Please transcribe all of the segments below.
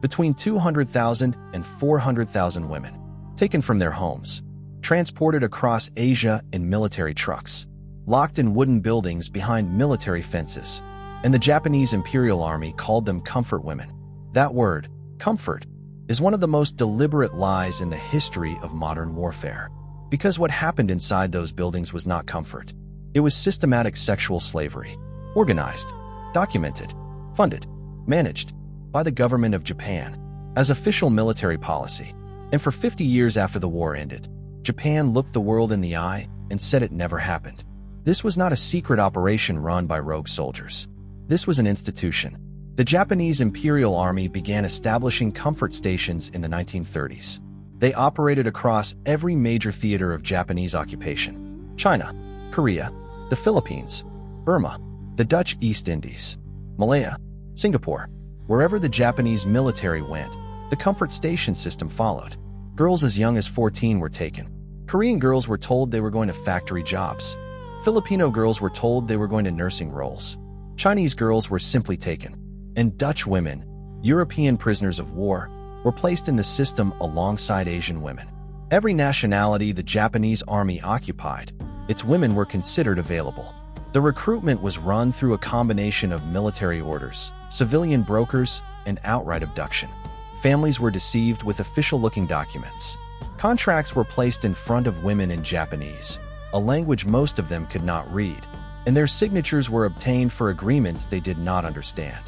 between 200,000 and 400,000 women, taken from their homes, transported across Asia in military trucks, locked in wooden buildings behind military fences, and the Japanese Imperial Army called them comfort women. That word, comfort, is one of the most deliberate lies in the history of modern warfare. Because what happened inside those buildings was not comfort. It was systematic sexual slavery, organized, documented, funded, managed by the government of Japan as official military policy. And for 50 years after the war ended, Japan looked the world in the eye and said it never happened. This was not a secret operation run by rogue soldiers. This was an institution. The Japanese Imperial Army began establishing comfort stations in the 1930s. They operated across every major theater of Japanese occupation: China, Korea, the Philippines, Burma, the Dutch East Indies, Malaya, Singapore. Wherever the Japanese military went, the comfort station system followed. Girls as young as 14 were taken. Korean girls were told they were going to factory jobs. Filipino girls were told they were going to nursing roles. Chinese girls were simply taken. And Dutch women, European prisoners of war, were placed in the system alongside Asian women. Every nationality the Japanese army occupied, its women were considered available. The recruitment was run through a combination of military orders, civilian brokers, and outright abduction. Families were deceived with official-looking documents. Contracts were placed in front of women in Japanese, a language most of them could not read, and their signatures were obtained for agreements they did not understand.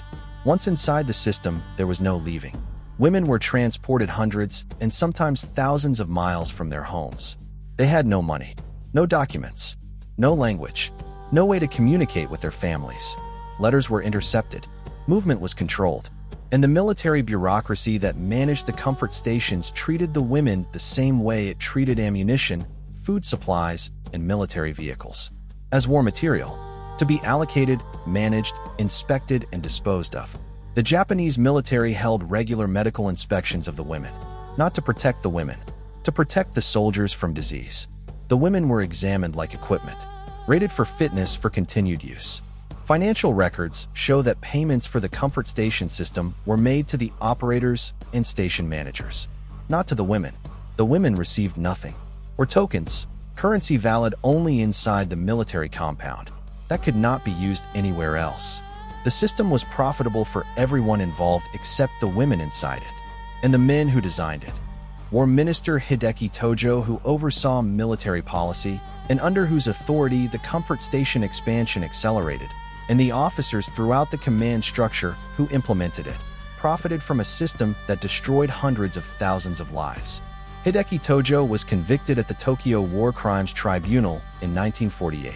Once inside the system, there was no leaving. Women were transported hundreds and sometimes thousands of miles from their homes. They had no money, no documents, no language, no way to communicate with their families. Letters were intercepted, movement was controlled, and the military bureaucracy that managed the comfort stations treated the women the same way it treated ammunition, food supplies, and military vehicles, as war material, to be allocated, managed, inspected, and disposed of. The Japanese military held regular medical inspections of the women, not to protect the women, to protect the soldiers from disease. The women were examined like equipment, rated for fitness for continued use. Financial records show that payments for the comfort station system were made to the operators and station managers, not to the women. The women received nothing, or tokens, currency valid only inside the military compound, that could not be used anywhere else. The system was profitable for everyone involved except the women inside it, and the men who designed it. War Minister Hideki Tojo, who oversaw military policy and under whose authority the comfort station expansion accelerated, and the officers throughout the command structure who implemented it, profited from a system that destroyed hundreds of thousands of lives. Hideki Tojo was convicted at the Tokyo War Crimes Tribunal in 1948,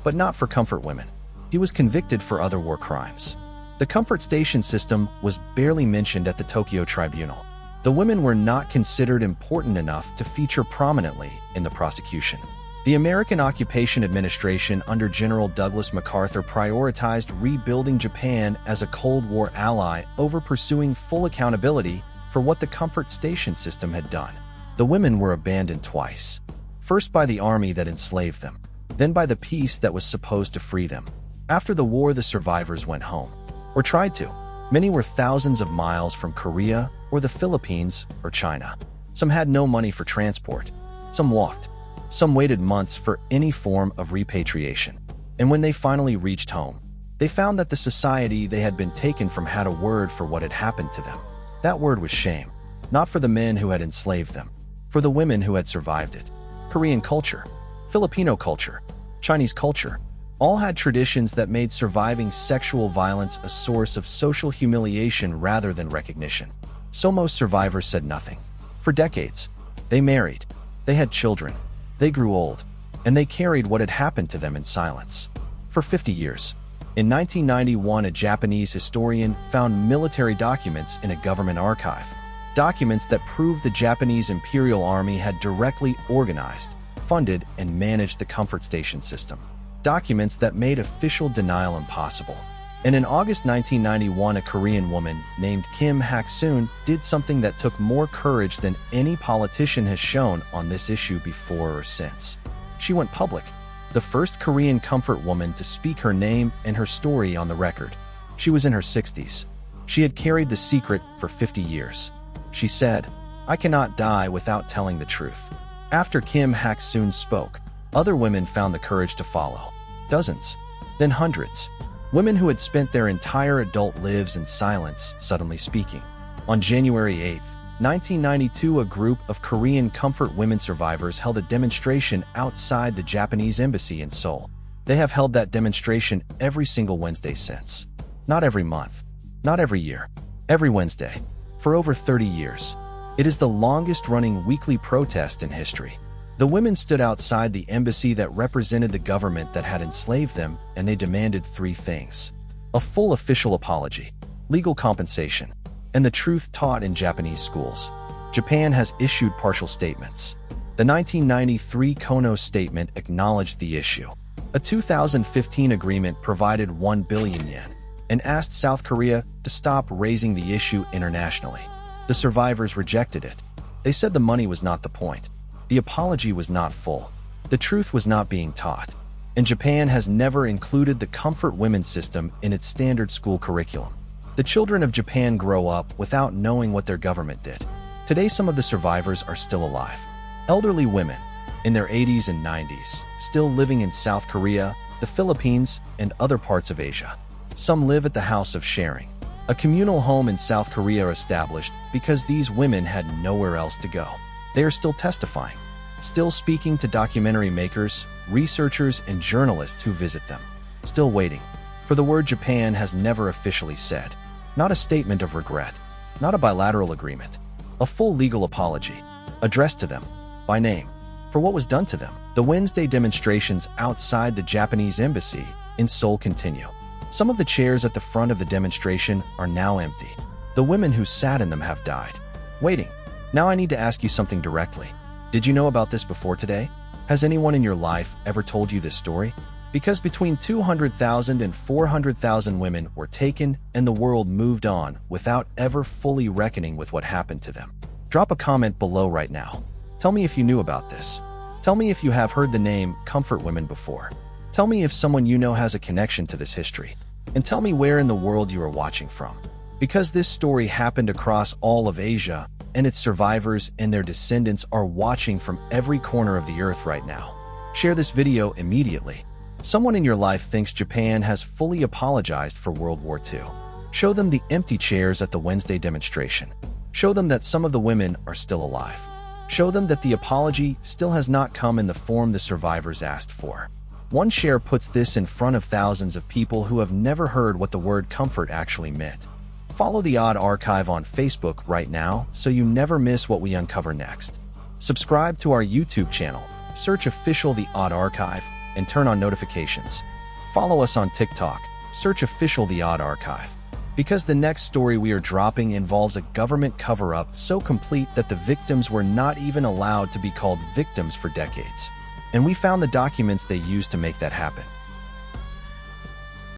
but not for comfort women. He was convicted for other war crimes. The comfort station system was barely mentioned at the Tokyo Tribunal. The women were not considered important enough to feature prominently in the prosecution. The American Occupation Administration under General Douglas MacArthur prioritized rebuilding Japan as a Cold War ally over pursuing full accountability for what the comfort station system had done. The women were abandoned twice. First by the army that enslaved them, then by the peace that was supposed to free them. After the war, the survivors went home, or tried to. Many were thousands of miles from Korea or the Philippines or China. Some had no money for transport. Some walked. Some waited months for any form of repatriation. And when they finally reached home, they found that the society they had been taken from had a word for what had happened to them. That word was shame, not for the men who had enslaved them, for the women who had survived it. Korean culture, Filipino culture, Chinese culture, all had traditions that made surviving sexual violence a source of social humiliation rather than recognition. So most survivors said nothing. For decades, they married, they had children, they grew old, and they carried what had happened to them in silence. For 50 years. In 1991, a Japanese historian found military documents in a government archive. Documents that proved the Japanese Imperial Army had directly organized, funded, and managed the comfort station system. Documents that made official denial impossible. And in August 1991, a Korean woman named Kim Hak-soon did something that took more courage than any politician has shown on this issue before or since. She went public, the first Korean comfort woman to speak her name and her story on the record. She was in her 60s. She had carried the secret for 50 years. She said, "I cannot die without telling the truth." After Kim Hak-soon spoke, other women found the courage to follow. Dozens, then hundreds. Women who had spent their entire adult lives in silence suddenly speaking. On January 8, 1992, a group of Korean comfort women survivors held a demonstration outside the Japanese embassy in Seoul. They have held that demonstration every single Wednesday since. Not every month, not every year, every Wednesday, for over 30 years. It is the longest-running weekly protest in history. The women stood outside the embassy that represented the government that had enslaved them, and they demanded three things: a full official apology, legal compensation, and the truth taught in Japanese schools. Japan has issued partial statements. The 1993 Kono Statement acknowledged the issue. A 2015 agreement provided 1 billion yen and asked South Korea to stop raising the issue internationally. The survivors rejected it. They said the money was not the point. The apology was not full. The truth was not being taught. And Japan has never included the comfort women system in its standard school curriculum. The children of Japan grow up without knowing what their government did. Today, some of the survivors are still alive. Elderly women, in their 80s and 90s, still living in South Korea, the Philippines, and other parts of Asia. Some live at the House of Sharing, a communal home in South Korea established because these women had nowhere else to go. They are still testifying, still speaking to documentary makers, researchers, and journalists who visit them, still waiting for the word Japan has never officially said. Not a statement of regret, not a bilateral agreement, a full legal apology, addressed to them, by name, for what was done to them. The Wednesday demonstrations outside the Japanese embassy in Seoul continue. Some of the chairs at the front of the demonstration are now empty. The women who sat in them have died. Waiting. Now I need to ask you something directly. Did you know about this before today? Has anyone in your life ever told you this story? Because between 200,000 and 400,000 women were taken and the world moved on without ever fully reckoning with what happened to them. Drop a comment below right now. Tell me if you knew about this. Tell me if you have heard the name comfort women before. Tell me if someone you know has a connection to this history. And tell me where in the world you are watching from. Because this story happened across all of Asia, and its survivors and their descendants are watching from every corner of the earth right now. Share this video immediately. Someone in your life thinks Japan has fully apologized for World War II. Show them the empty chairs at the Wednesday demonstration. Show them that some of the women are still alive. Show them that the apology still has not come in the form the survivors asked for. One share puts this in front of thousands of people who have never heard what the word comfort actually meant. Follow the Odd Archive on Facebook right now so you never miss what we uncover next. Subscribe to our YouTube channel, search official The Odd Archive, and turn on notifications. Follow us on TikTok, search official The Odd Archive. Because the next story we are dropping involves a government cover-up so complete that the victims were not even allowed to be called victims for decades. And we found the documents they used to make that happen.